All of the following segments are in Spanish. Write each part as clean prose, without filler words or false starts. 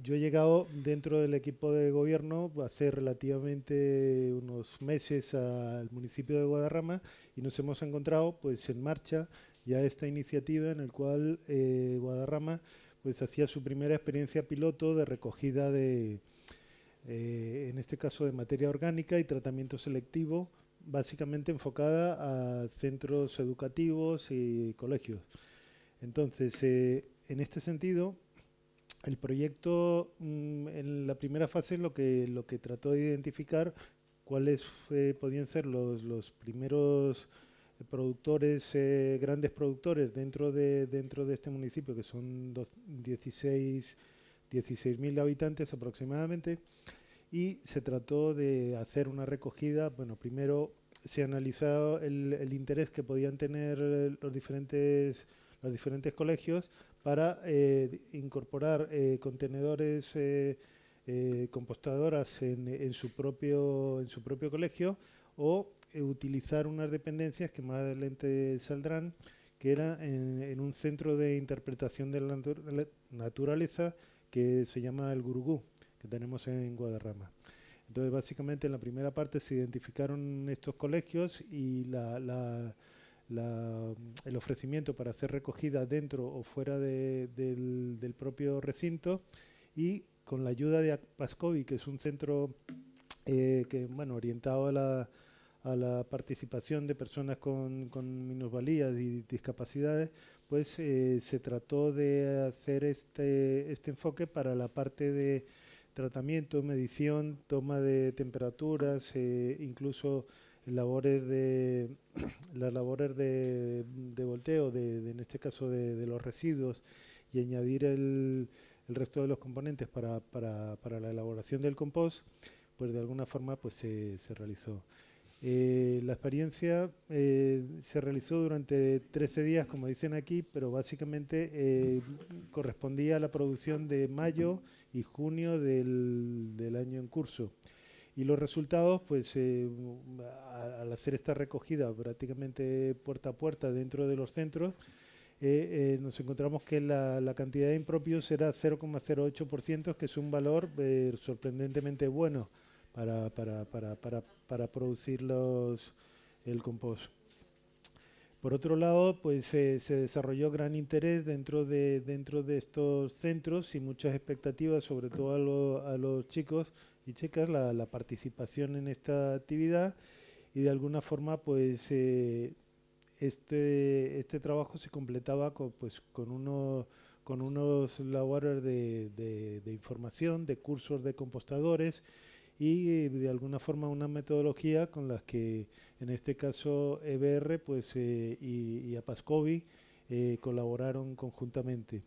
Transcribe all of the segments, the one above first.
yo he llegado dentro del equipo de gobierno hace relativamente unos meses al municipio de Guadarrama y nos hemos encontrado pues en marcha ya esta iniciativa en el cual Guadarrama pues hacía su primera experiencia piloto de recogida de, en este caso de materia orgánica y tratamiento selectivo, básicamente enfocada a centros educativos y colegios. Entonces, en este sentido, el proyecto en la primera fase lo que trató de identificar cuáles podían ser los primeros productores, grandes productores dentro de este municipio, que son 16.000 habitantes aproximadamente, y se trató de hacer una recogida. Bueno, primero se analizó el interés que podían tener los diferentes colegios para incorporar contenedores, compostadoras en su propio colegio o utilizar unas dependencias que más adelante saldrán, que era en un centro de interpretación de la naturaleza que se llama el Gurugú, que tenemos en Guadarrama. Entonces, básicamente, en la primera parte se identificaron estos colegios y el ofrecimiento para hacer recogida dentro o fuera del propio recinto, y con la ayuda de Pascovi, que es un centro bueno, orientado a la participación de personas con minusvalías y discapacidades, pues se trató de hacer este enfoque para la parte de tratamiento, medición, toma de temperaturas, incluso labores de las labores de volteo, en este caso de los residuos, y añadir el resto de los componentes para la elaboración del compost, pues de alguna forma pues se realizó. La experiencia se realizó durante 13 días, como dicen aquí, pero básicamente correspondía a la producción de mayo y junio del año en curso. Y los resultados, pues al hacer esta recogida prácticamente puerta a puerta dentro de los centros, nos encontramos que la cantidad de impropios era 0,08%, que es un valor sorprendentemente bueno para producir el compost. Por otro lado, pues se desarrolló gran interés dentro de estos centros y muchas expectativas, sobre todo a los chicos y chicas, la participación en esta actividad, y de alguna forma, pues este trabajo se completaba con unos labores de información, de cursos de compostadores, y de alguna forma una metodología con las que en este caso EBR pues, y Apascovi colaboraron conjuntamente.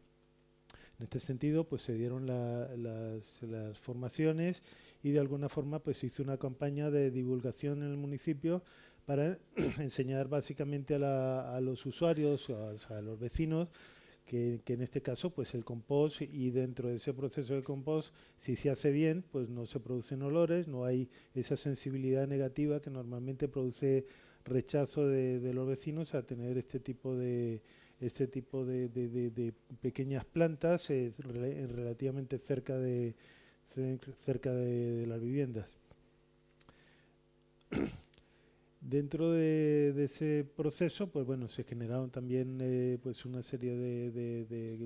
En este sentido, pues se dieron las formaciones, y de alguna forma pues se hizo una campaña de divulgación en el municipio para enseñar básicamente a los usuarios, a los vecinos, que en este caso pues el compost, y dentro de ese proceso de compost, si se hace bien, pues no se producen olores, no hay esa sensibilidad negativa que normalmente produce rechazo de los vecinos a tener este tipo de pequeñas plantas relativamente cerca de las viviendas. Dentro de ese proceso, pues bueno, se generaron también pues una serie de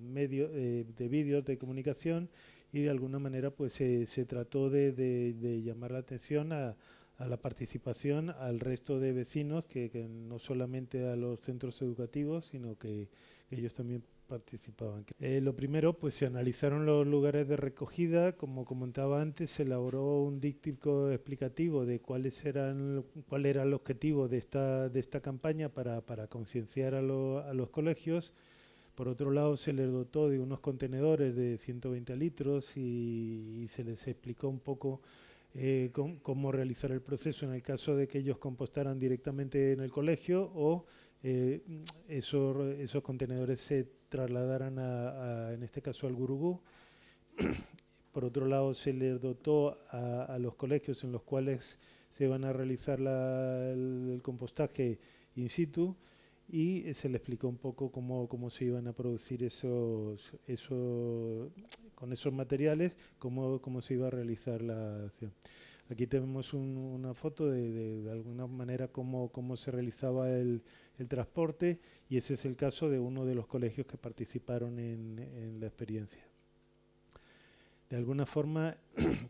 vídeos de comunicación, y de alguna manera pues se trató de llamar la atención a la participación al resto de vecinos, que no solamente a los centros educativos, sino que ellos también participaban. Lo primero, pues se analizaron los lugares de recogida. Como comentaba antes, se elaboró un díptico explicativo de cuál era el objetivo de esta campaña para concienciar a los colegios. Por otro lado, se les dotó de unos contenedores de 120 litros, y se les explicó un poco cómo realizar el proceso en el caso de que ellos compostaran directamente en el colegio, o eh, esos contenedores se trasladaran en este caso al Gurugú. Por otro lado, se les dotó a los colegios en los cuales se van a realizar el compostaje in situ, y se le explicó un poco cómo se iban a producir esos con esos materiales cómo se iba a realizar la acción. Aquí tenemos una foto de alguna manera cómo se realizaba el transporte, y ese es el caso de uno de los colegios que participaron en la experiencia. De alguna forma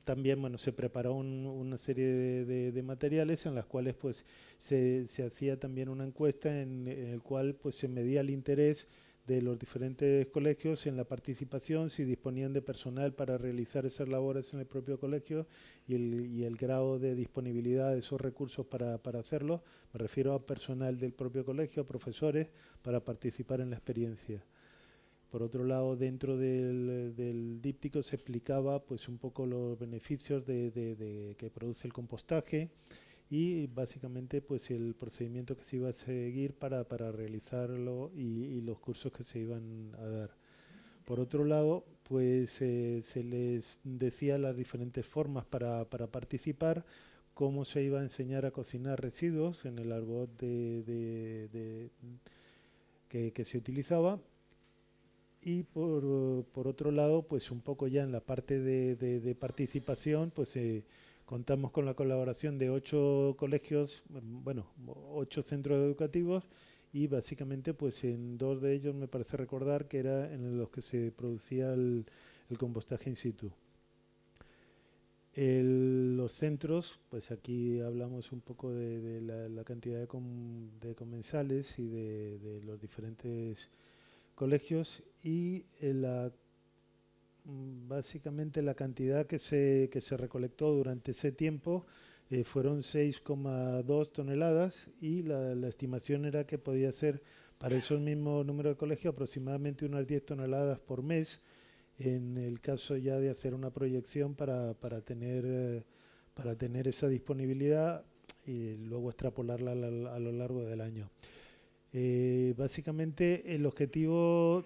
también bueno, se preparó una serie de materiales en las cuales pues, se hacía también una encuesta en el cual pues, se medía el interés de los diferentes colegios en la participación, si disponían de personal para realizar esas labores en el propio colegio y el grado de disponibilidad de esos recursos para hacerlo. Me refiero a personal del propio colegio, a profesores, para participar en la experiencia. Por otro lado, dentro del díptico se explicaba pues, un poco los beneficios que produce el compostaje y básicamente pues, el procedimiento que se iba a seguir para realizarlo y los cursos que se iban a dar. Por otro lado, pues se les decía las diferentes formas para participar, cómo se iba a enseñar a cocinar residuos en el argot que se utilizaba. Y por otro lado, pues un poco ya en la parte de participación, pues contamos con la colaboración de 8 colegios, bueno, 8 centros educativos, y básicamente pues en 2 de ellos me parece recordar que era en los que se producía el compostaje in situ. Los centros, pues aquí hablamos un poco de la cantidad de comensales y de los diferentes colegios, y básicamente la cantidad que se recolectó durante ese tiempo fueron 6,2 toneladas, y la estimación era que podía ser para esos mismos número de colegios aproximadamente unas 10 toneladas por mes, en el caso ya de hacer una proyección para tener esa disponibilidad y luego extrapolarla a lo largo del año. Básicamente el objetivo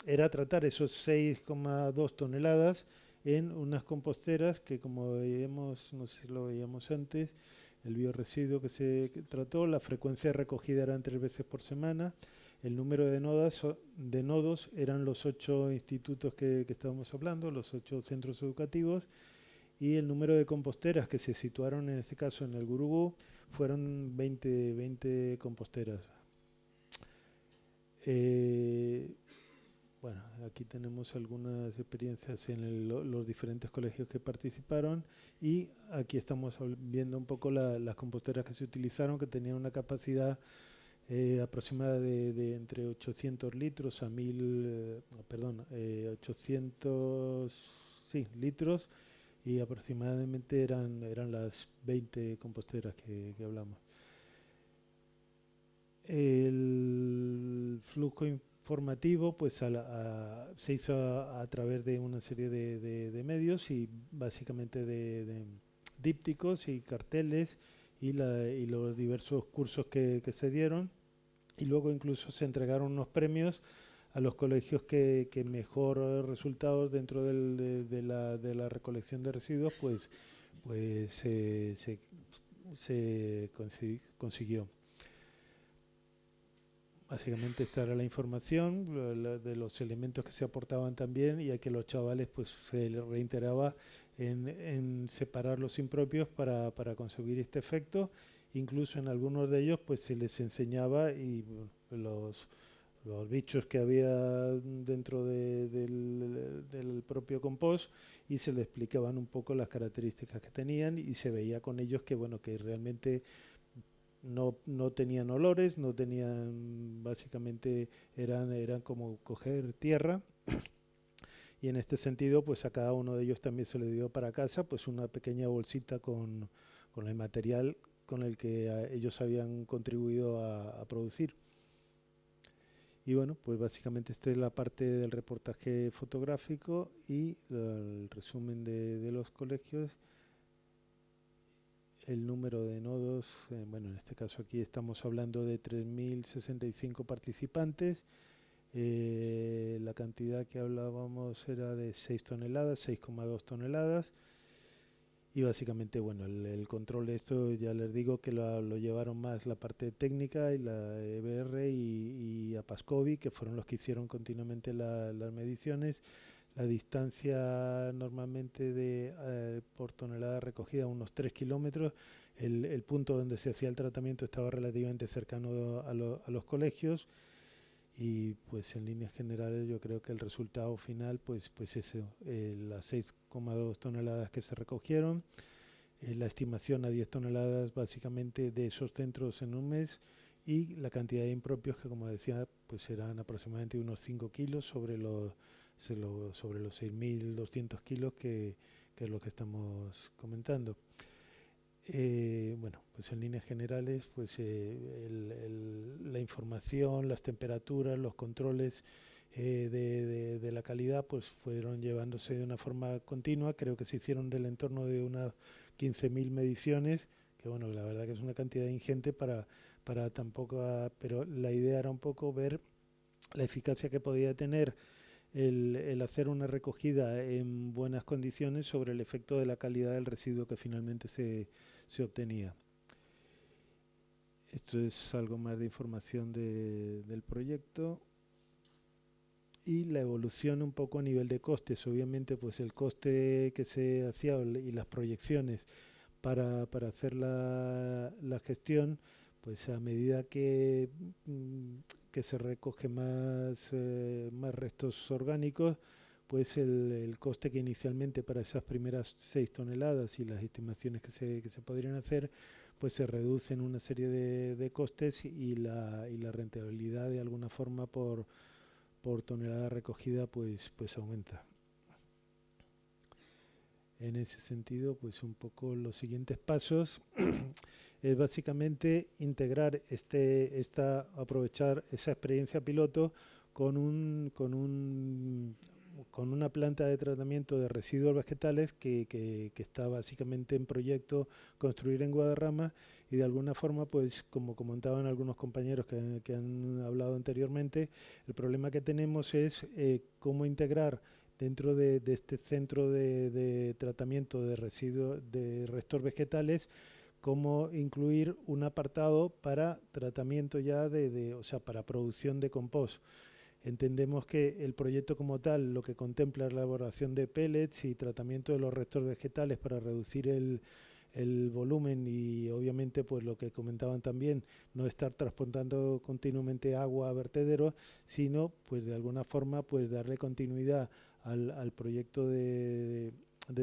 era tratar esos 6,2 toneladas en unas composteras que, como veíamos, no sé si lo veíamos antes, el biorresiduo que se trató, la frecuencia de recogida eran 3 veces por semana, el número de nodos eran los 8 institutos que estábamos hablando, los 8 centros educativos, y el número de composteras que se situaron en este caso en el Gurugú fueron 20 composteras. Bueno, aquí tenemos algunas experiencias en los diferentes colegios que participaron, y aquí estamos viendo un poco las composteras que se utilizaron, que tenían una capacidad aproximada de entre 800 litros a 800 sí, litros, y aproximadamente eran las 20 composteras que hablamos. El flujo informativo pues se hizo a través de una serie de medios, y básicamente de dípticos y carteles y los diversos cursos que se dieron, y luego incluso se entregaron unos premios a los colegios que mejor resultados dentro de la recolección de residuos pues se consiguió. Básicamente esta era la información de los elementos que se aportaban también, y a que los chavales pues se les reiteraba en separar los impropios para conseguir este efecto. Incluso en algunos de ellos pues se les enseñaba y los bichos que había dentro del propio compost, y se les explicaban un poco las características que tenían, y se veía con ellos que bueno, que realmente no tenían olores, no tenían, básicamente eran como coger tierra, y en este sentido pues a cada uno de ellos también se le dio para casa pues una pequeña bolsita con el material con el que ellos habían contribuido a producir. Y bueno, pues básicamente esta es la parte del reportaje fotográfico y el resumen de los colegios. El número de nodos, bueno, en este caso aquí estamos hablando de 3.065 participantes. La cantidad que hablábamos era de 6 toneladas, 6,2 toneladas. Y básicamente, bueno, el control de esto, ya les digo que lo llevaron más la parte técnica y la EBR y Apascovi, que fueron los que hicieron continuamente las mediciones. La distancia normalmente por tonelada recogida unos 3 kilómetros. El punto donde se hacía el tratamiento estaba relativamente cercano a los colegios y pues en líneas generales yo creo que el resultado final pues eso, las 6,2 toneladas que se recogieron, la estimación a 10 toneladas básicamente de esos centros en un mes y la cantidad de impropios que como decía pues serán aproximadamente unos 5 kilos sobre los 6.200 kilos que es lo que estamos comentando. Bueno, pues en líneas generales, pues la información, las temperaturas, los controles de la calidad, pues fueron llevándose de una forma continua. Creo que se hicieron del entorno de unas 15.000 mediciones, que bueno, la verdad que es una cantidad ingente para tampoco, pero la idea era un poco ver la eficacia que podía tener el hacer una recogida en buenas condiciones sobre el efecto de la calidad del residuo que finalmente se obtenía. Esto es algo más de información del proyecto y la evolución un poco a nivel de costes. Obviamente, pues el coste que se hacía y las proyecciones para hacer la gestión, pues a medida mm, que se recoge más restos orgánicos, pues el coste que inicialmente para esas primeras 6 toneladas y las estimaciones que se podrían hacer, pues se reducen una serie de costes y la rentabilidad de alguna forma por tonelada recogida pues aumenta. En ese sentido, pues un poco los siguientes pasos es básicamente integrar aprovechar esa experiencia piloto con con una planta de tratamiento de residuos vegetales que está básicamente en proyecto construir en Guadarrama y de alguna forma, pues como comentaban algunos compañeros que han hablado anteriormente, el problema que tenemos es cómo integrar dentro de este centro de tratamiento de residuos de restos vegetales, cómo incluir un apartado para tratamiento ya o sea, para producción de compost. Entendemos que el proyecto como tal lo que contempla es la elaboración de pellets y tratamiento de los restos vegetales para reducir el volumen y obviamente pues lo que comentaban también, no estar transportando continuamente agua a vertederos, sino pues de alguna forma pues darle continuidad al proyecto de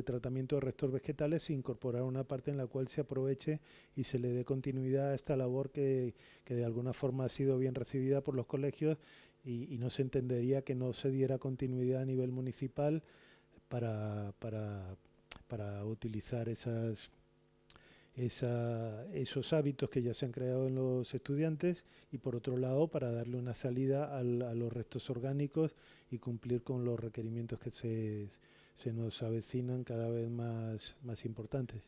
tratamiento de restos vegetales e incorporar una parte en la cual se aproveche y se le dé continuidad a esta labor que de alguna forma ha sido bien recibida por los colegios y no se entendería que no se diera continuidad a nivel municipal para, para, para utilizar esos hábitos que ya se han creado en los estudiantes y por otro lado para darle una salida a los restos orgánicos y cumplir con los requerimientos que se nos avecinan cada vez más importantes.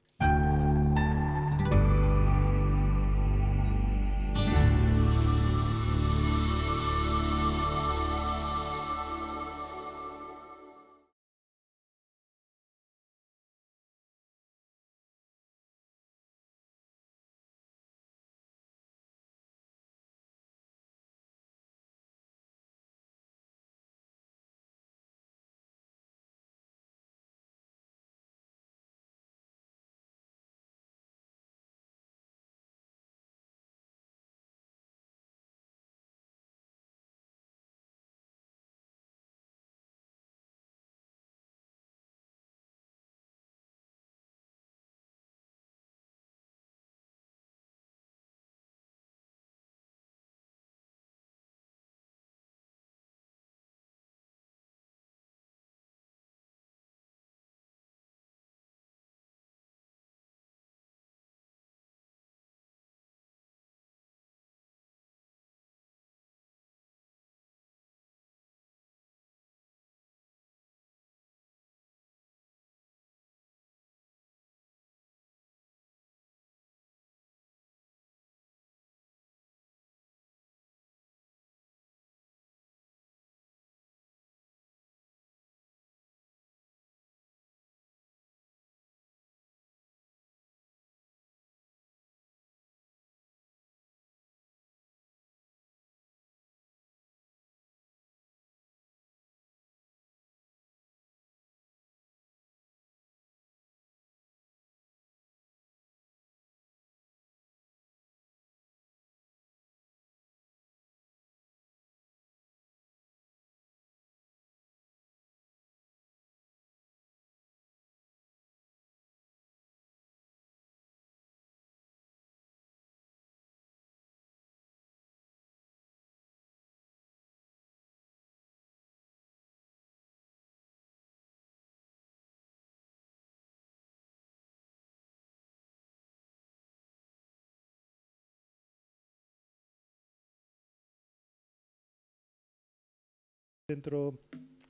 centro